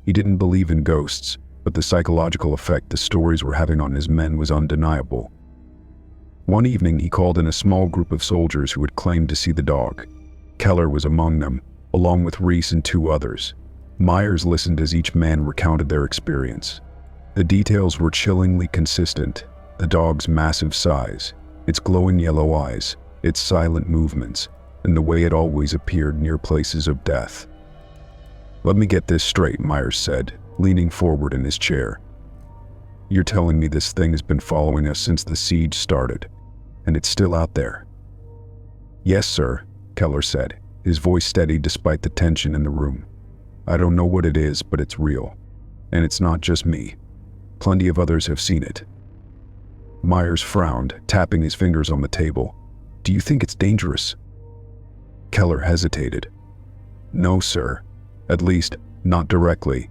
He didn't believe in ghosts, but the psychological effect the stories were having on his men was undeniable. One evening, he called in a small group of soldiers who had claimed to see the dog. Keller was among them, along with Reese and 2 others. Myers listened as each man recounted their experience. The details were chillingly consistent. The dog's massive size, its glowing yellow eyes, its silent movements, and the way it always appeared near places of death. "Let me get this straight," Myers said, leaning forward in his chair. "You're telling me this thing has been following us since the siege started, and it's still out there?" "Yes, sir," Keller said, his voice steady despite the tension in the room. "I don't know what it is, but it's real. And it's not just me. Plenty of others have seen it." Myers frowned, tapping his fingers on the table. "Do you think it's dangerous?" Keller hesitated. "No, sir. At least, not directly.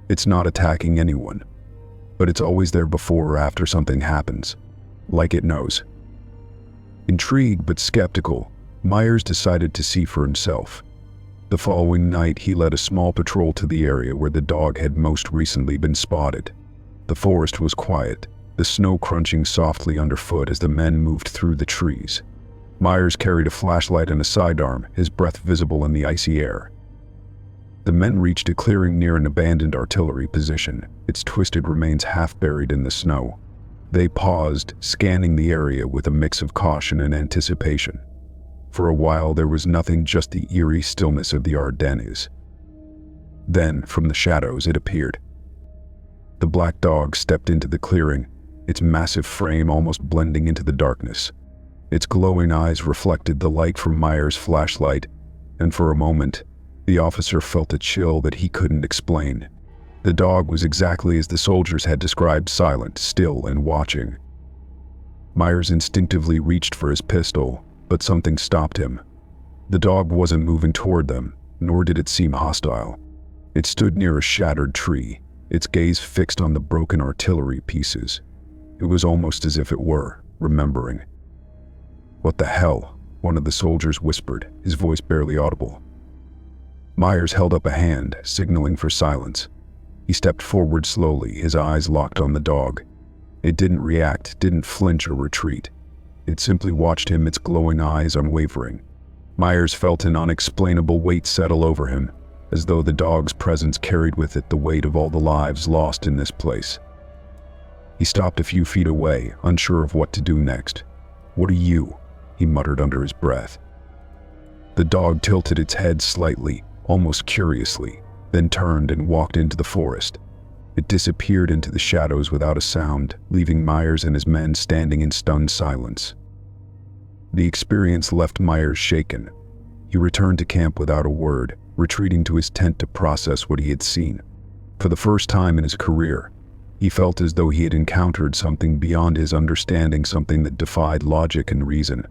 It's not attacking anyone. But it's always there before or after something happens. Like it knows." Intrigued but skeptical, Myers decided to see for himself. The following night, he led a small patrol to the area where the dog had most recently been spotted. The forest was quiet, the snow crunching softly underfoot as the men moved through the trees. Myers carried a flashlight and a sidearm, his breath visible in the icy air. The men reached a clearing near an abandoned artillery position, its twisted remains half buried in the snow. They paused, scanning the area with a mix of caution and anticipation. For a while there was nothing, just the eerie stillness of the Ardennes. Then, from the shadows, it appeared. The black dog stepped into the clearing, its massive frame almost blending into the darkness. Its glowing eyes reflected the light from Myers' flashlight, and for a moment, the officer felt a chill that he couldn't explain. The dog was exactly as the soldiers had described, silent, still, and watching. Myers instinctively reached for his pistol, but something stopped him. The dog wasn't moving toward them, nor did it seem hostile. It stood near a shattered tree, its gaze fixed on the broken artillery pieces. It was almost as if it were remembering. "What the hell?" one of the soldiers whispered, his voice barely audible. Myers held up a hand, signaling for silence. He stepped forward slowly, his eyes locked on the dog. It didn't react, didn't flinch or retreat. It simply watched him, its glowing eyes unwavering. Myers felt an unexplainable weight settle over him, as though the dog's presence carried with it the weight of all the lives lost in this place. He stopped a few feet away, unsure of what to do next. "What are you?" he muttered under his breath. The dog tilted its head slightly, almost curiously, then turned and walked into the forest. It disappeared into the shadows without a sound, leaving Myers and his men standing in stunned silence. The experience left Myers shaken. He returned to camp without a word, retreating to his tent to process what he had seen. For the first time in his career, he felt as though he had encountered something beyond his understanding, something that defied logic and reason.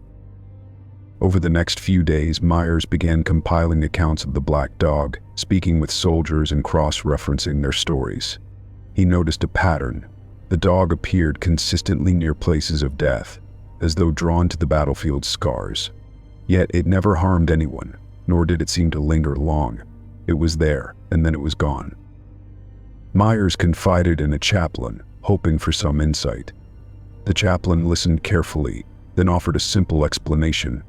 Over the next few days, Myers began compiling accounts of the black dog, speaking with soldiers and cross-referencing their stories. He noticed a pattern. The dog appeared consistently near places of death, as though drawn to the battlefield's scars. Yet it never harmed anyone, nor did it seem to linger long. It was there, and then it was gone. Myers confided in a chaplain, hoping for some insight. The chaplain listened carefully, then offered a simple explanation.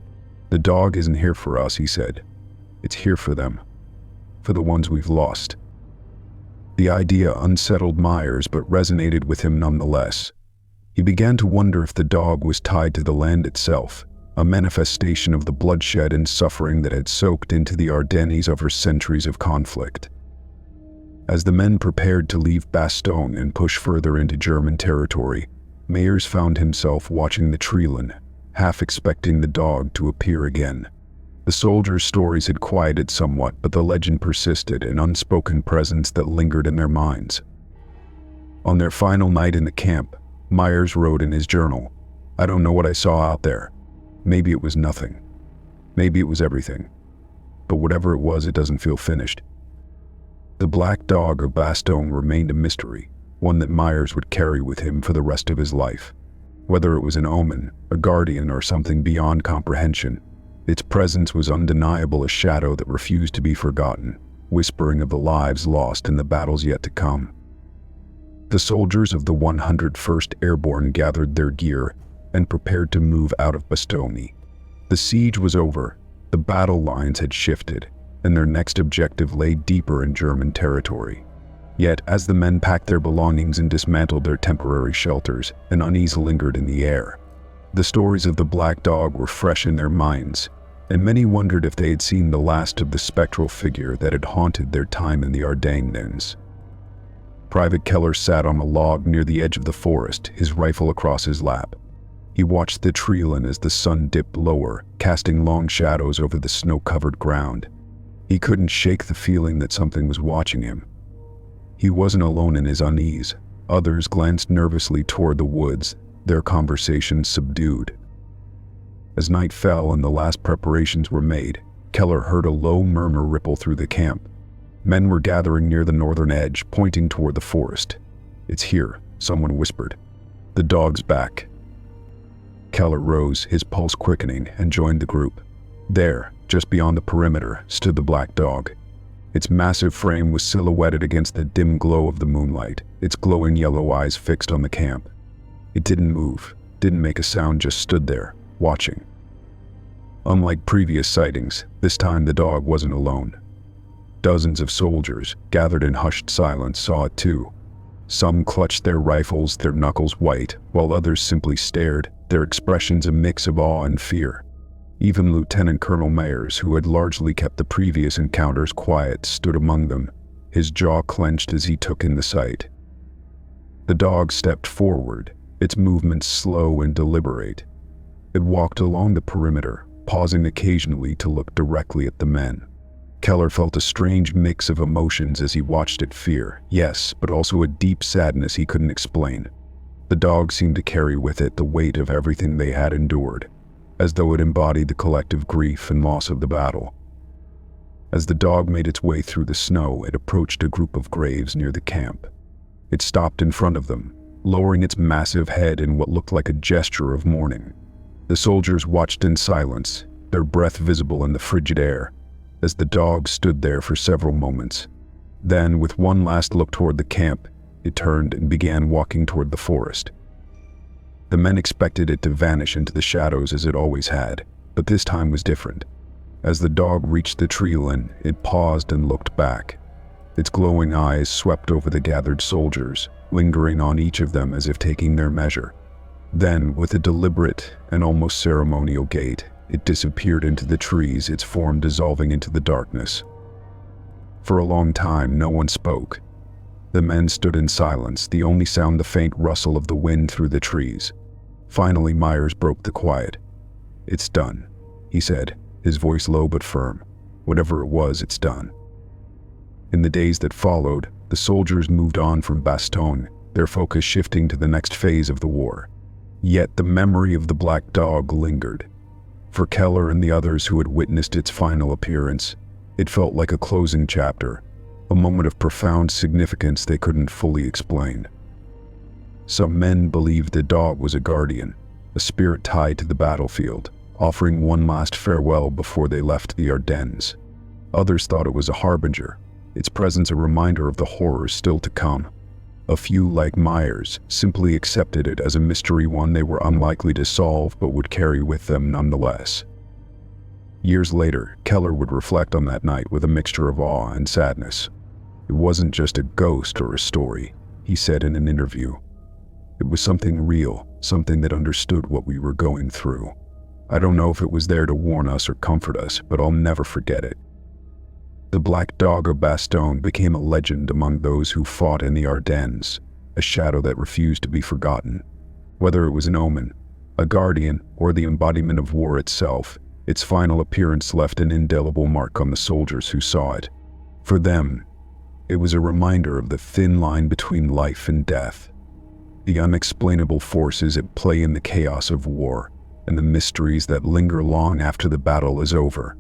"The dog isn't here for us," he said. "It's here for them. For the ones we've lost." The idea unsettled Myers, but resonated with him nonetheless. He began to wonder if the dog was tied to the land itself, a manifestation of the bloodshed and suffering that had soaked into the Ardennes over centuries of conflict. As the men prepared to leave Bastogne and push further into German territory, Myers found himself watching the treeline, half expecting the dog to appear again. The soldiers' stories had quieted somewhat, but the legend persisted, an unspoken presence that lingered in their minds. On their final night in the camp, Myers wrote in his journal, "I don't know what I saw out there. Maybe it was nothing. Maybe it was everything. But whatever it was, it doesn't feel finished." The black dog of Bastogne remained a mystery, one that Myers would carry with him for the rest of his life. Whether it was an omen, a guardian, or something beyond comprehension, its presence was undeniable, a shadow that refused to be forgotten, whispering of the lives lost in the battles yet to come. The soldiers of the 101st Airborne gathered their gear and prepared to move out of Bastogne. The siege was over, the battle lines had shifted, and their next objective lay deeper in German territory. Yet, as the men packed their belongings and dismantled their temporary shelters, an unease lingered in the air. The stories of the Black Dog were fresh in their minds, and many wondered if they had seen the last of the spectral figure that had haunted their time in the Ardennes. Private Keller sat on a log near the edge of the forest, his rifle across his lap. He watched the treeline as the sun dipped lower, casting long shadows over the snow-covered ground. He couldn't shake the feeling that something was watching him. He wasn't alone in his unease. Others glanced nervously toward the woods, their conversations subdued. As night fell and the last preparations were made, Keller heard a low murmur ripple through the camp. Men were gathering near the northern edge, pointing toward the forest. "It's here," someone whispered. "The dog's back." Keller rose, his pulse quickening, and joined the group. There, just beyond the perimeter, stood the Black Dog. Its massive frame was silhouetted against the dim glow of the moonlight, its glowing yellow eyes fixed on the camp. It didn't move, didn't make a sound, just stood there, watching. Unlike previous sightings, this time the dog wasn't alone. Dozens of soldiers, gathered in hushed silence, saw it too. Some clutched their rifles, their knuckles white, while others simply stared, their expressions a mix of awe and fear. Even Lieutenant Colonel Myers, who had largely kept the previous encounters quiet, stood among them, his jaw clenched as he took in the sight. The dog stepped forward, its movements slow and deliberate. It walked along the perimeter, pausing occasionally to look directly at the men. Keller felt a strange mix of emotions as he watched it: fear, yes, but also a deep sadness he couldn't explain. The dog seemed to carry with it the weight of everything they had endured, as though it embodied the collective grief and loss of the battle. As the dog made its way through the snow, it approached a group of graves near the camp. It stopped in front of them, lowering its massive head in what looked like a gesture of mourning. The soldiers watched in silence, their breath visible in the frigid air, as the dog stood there for several moments. Then, with one last look toward the camp, it turned and began walking toward the forest. The men expected it to vanish into the shadows as it always had, but this time was different. As the dog reached the treeline, it paused and looked back. Its glowing eyes swept over the gathered soldiers, lingering on each of them as if taking their measure. Then, with a deliberate and almost ceremonial gait, it disappeared into the trees, its form dissolving into the darkness. For a long time, no one spoke. The men stood in silence, the only sound the faint rustle of the wind through the trees. Finally, Myers broke the quiet. "It's done," he said, his voice low but firm. "Whatever it was, it's done." In the days that followed, the soldiers moved on from Bastogne, their focus shifting to the next phase of the war. Yet the memory of the Black Dog lingered. For Keller and the others who had witnessed its final appearance, it felt like a closing chapter, a moment of profound significance they couldn't fully explain. Some men believed the dog was a guardian, a spirit tied to the battlefield, offering one last farewell before they left the Ardennes. Others thought it was a harbinger, its presence a reminder of the horrors still to come. A few, like Myers, simply accepted it as a mystery, one they were unlikely to solve but would carry with them nonetheless. Years later, Keller would reflect on that night with a mixture of awe and sadness. "It wasn't just a ghost or a story," he said in an interview. "It was something real, something that understood what we were going through. I don't know if it was there to warn us or comfort us, but I'll never forget it." The Black Dog of Bastogne became a legend among those who fought in the Ardennes, a shadow that refused to be forgotten. Whether it was an omen, a guardian, or the embodiment of war itself, its final appearance left an indelible mark on the soldiers who saw it. For them, It was a reminder of the thin line between life and death, the unexplainable forces at play in the chaos of war, and the mysteries that linger long after the battle is over.